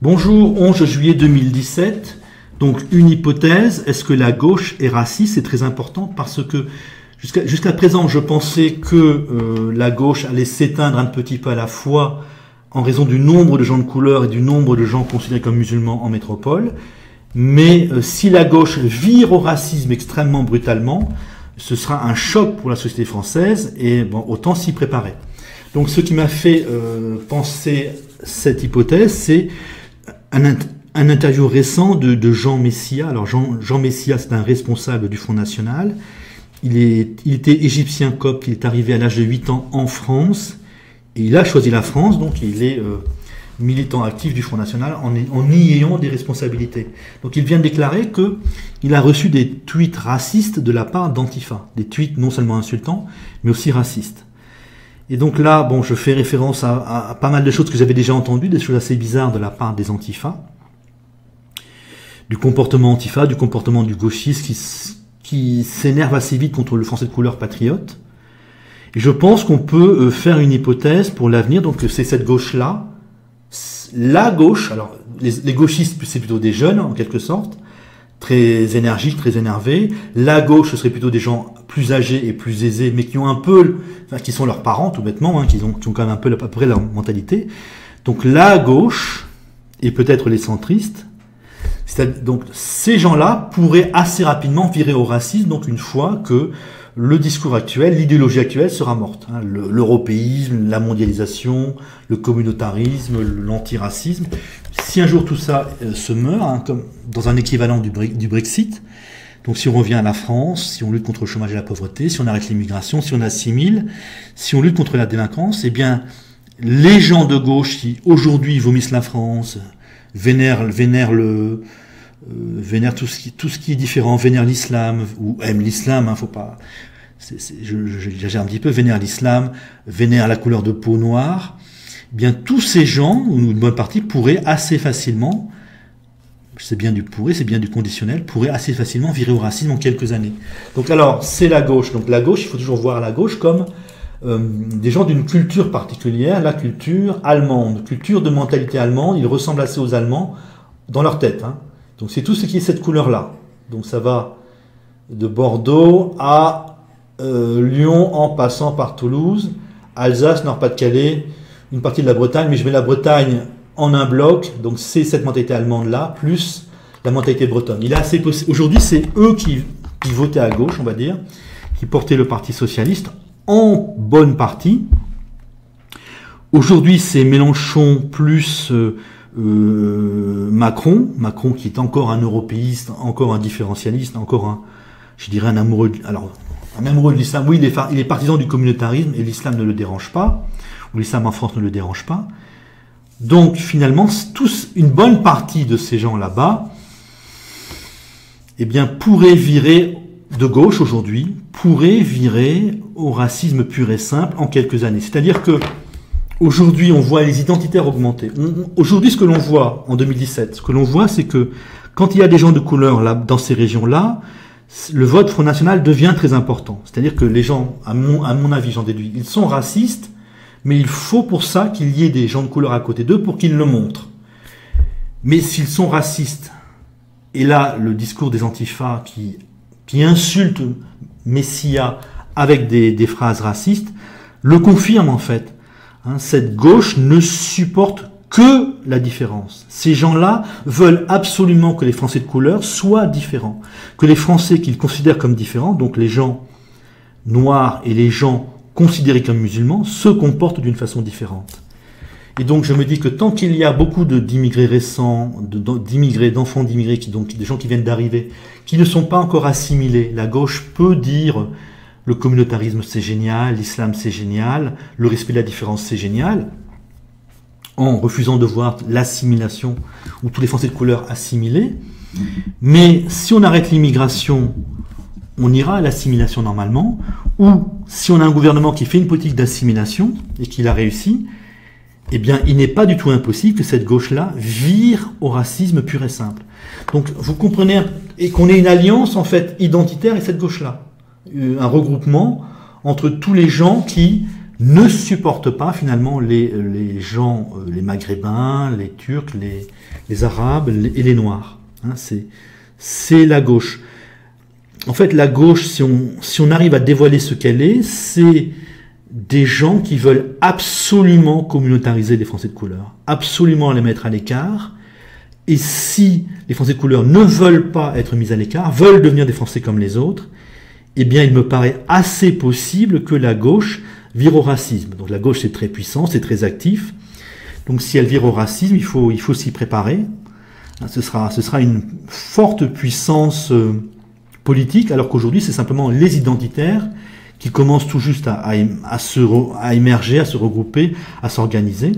Bonjour, 11 juillet 2017. Donc une hypothèse, est-ce que la gauche est raciste? C'est très important parce que jusqu'à présent, je pensais que la gauche allait s'éteindre un petit peu à la fois en raison du nombre de gens de couleur et du nombre de gens considérés comme musulmans en métropole. Mais si la gauche vire au racisme extrêmement brutalement, ce sera un choc pour la société française et bon, autant s'y préparer. Donc ce qui m'a fait penser cette hypothèse, c'est un interview récent de Jean Messia. Alors Jean Messia, c'est un responsable du Front National. Il était égyptien copte, il est arrivé à l'âge de 8 ans en France, et il a choisi la France, donc il est militant actif du Front National en y ayant des responsabilités. Donc il vient de déclarer qu'il a reçu des tweets racistes de la part d'Antifa, des tweets non seulement insultants, mais aussi racistes. Et donc là, bon, je fais référence à pas mal de choses que j'avais déjà entendues, des choses assez bizarres de la part des Antifa, du comportement Antifa, du comportement du gauchiste qui s'énerve assez vite contre le français de couleur patriote. Et je pense qu'on peut faire une hypothèse pour l'avenir, donc c'est cette gauche-là, la gauche, alors les gauchistes, c'est plutôt des jeunes en quelque sorte, très énergiques, très énervés. La gauche, ce serait plutôt des gens plus âgés et plus aisés, mais qui ont un peu, enfin, qui sont leurs parents tout bêtement, hein, qui ont quand même un peu à peu près leur mentalité. Donc la gauche, et peut-être les centristes, donc ces gens-là pourraient assez rapidement virer au racisme, donc une fois que le discours actuel, l'idéologie actuelle sera morte. Hein, l'européisme, la mondialisation, le communautarisme, l'antiracisme. Si un jour tout ça se meurt, hein, comme dans un équivalent du Brexit, donc si on revient à la France, si on lutte contre le chômage et la pauvreté, si on arrête l'immigration, si on assimile, si on lutte contre la délinquance, eh bien les gens de gauche qui aujourd'hui vomissent la France, vénèrent tout ce qui est différent, vénèrent l'islam, ou aiment l'islam, hein, faut pas, j'exagère un petit peu, vénèrent l'islam, vénèrent la couleur de peau noire, eh bien tous ces gens, ou une bonne partie, pourraient assez facilement, c'est bien du conditionnel, pourraient assez facilement virer au racisme en quelques années. Donc alors, c'est la gauche. Donc la gauche, il faut toujours voir la gauche comme des gens d'une culture particulière, la culture allemande, culture de mentalité allemande, ils ressemblent assez aux Allemands dans leur tête. Hein. Donc c'est tout ce qui est cette couleur-là. Donc ça va de Bordeaux à Lyon en passant par Toulouse, Alsace, Nord-Pas-de-Calais, une partie de la Bretagne, mais je mets la Bretagne en un bloc, donc c'est cette mentalité allemande-là, plus la mentalité bretonne. Il est assez possible. Aujourd'hui, c'est eux qui votaient à gauche, on va dire, qui portaient le Parti socialiste en bonne partie. Aujourd'hui, c'est Mélenchon plus Macron qui est encore un européiste, encore un différentialiste, encore un amoureux de l'islam. Oui, il est partisan du communautarisme et l'islam ne le dérange pas, ou l'islam en France ne le dérange pas. Donc finalement, une bonne partie de ces gens là-bas, eh bien, pourraient virer de gauche aujourd'hui, pourraient virer au racisme pur et simple en quelques années. C'est-à-dire que aujourd'hui, on voit les identitaires augmenter. Aujourd'hui, ce que l'on voit en 2017, c'est que quand il y a des gens de couleur là, dans ces régions-là, le vote Front National devient très important. C'est-à-dire que les gens, à mon avis, j'en déduis, ils sont racistes, mais il faut pour ça qu'il y ait des gens de couleur à côté d'eux pour qu'ils le montrent. Mais s'ils sont racistes, et là, le discours des Antifa qui insulte Messia avec des phrases racistes, le confirme en fait. Hein, cette gauche ne supporte que la différence. Ces gens-là veulent absolument que les Français de couleur soient différents. Que les Français qu'ils considèrent comme différents, donc les gens noirs et les gens considérés comme musulmans, se comportent d'une façon différente. Et donc je me dis que tant qu'il y a beaucoup d'immigrés récents, d'enfants d'immigrés, donc des gens qui viennent d'arriver, qui ne sont pas encore assimilés, la gauche peut dire le communautarisme c'est génial, l'islam c'est génial, le respect de la différence c'est génial, en refusant de voir l'assimilation ou tous les Français de couleur assimilés. Mais si on arrête l'immigration, on ira à l'assimilation normalement, ou si on a un gouvernement qui fait une politique d'assimilation et qui l'a réussi, eh bien, il n'est pas du tout impossible que cette gauche-là vire au racisme pur et simple. Donc, vous comprenez, et qu'on ait une alliance, en fait, identitaire et cette gauche-là. Un regroupement entre tous les gens qui ne supportent pas finalement les gens, les Maghrébins, les Turcs, les Arabes et les Noirs. Hein, c'est la gauche. En fait, la gauche, si on arrive à dévoiler ce qu'elle est, c'est des gens qui veulent absolument communautariser les Français de couleur, absolument les mettre à l'écart. Et si les Français de couleur ne veulent pas être mis à l'écart, veulent devenir des Français comme les autres, eh bien, il me paraît assez possible que la gauche vire au racisme. Donc la gauche, c'est très puissant, c'est très actif. Donc si elle vire au racisme, il faut s'y préparer. Ce sera une forte puissance politique, alors qu'aujourd'hui, c'est simplement les identitaires qui commencent tout juste à émerger, à se regrouper, à s'organiser.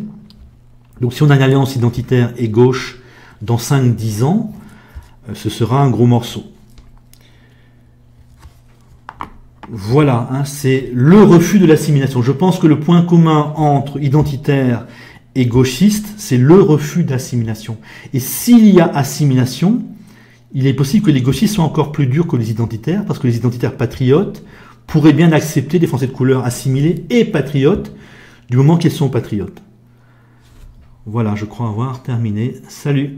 Donc si on a une alliance identitaire et gauche dans 5-10 ans, ce sera un gros morceau. Voilà, hein, c'est le refus de l'assimilation. Je pense que le point commun entre identitaire et gauchiste, c'est le refus d'assimilation. Et s'il y a assimilation, il est possible que les gauchistes soient encore plus durs que les identitaires, parce que les identitaires patriotes pourraient bien accepter des Français de couleur assimilés et patriotes, du moment qu'ils sont patriotes. Voilà, je crois avoir terminé. Salut!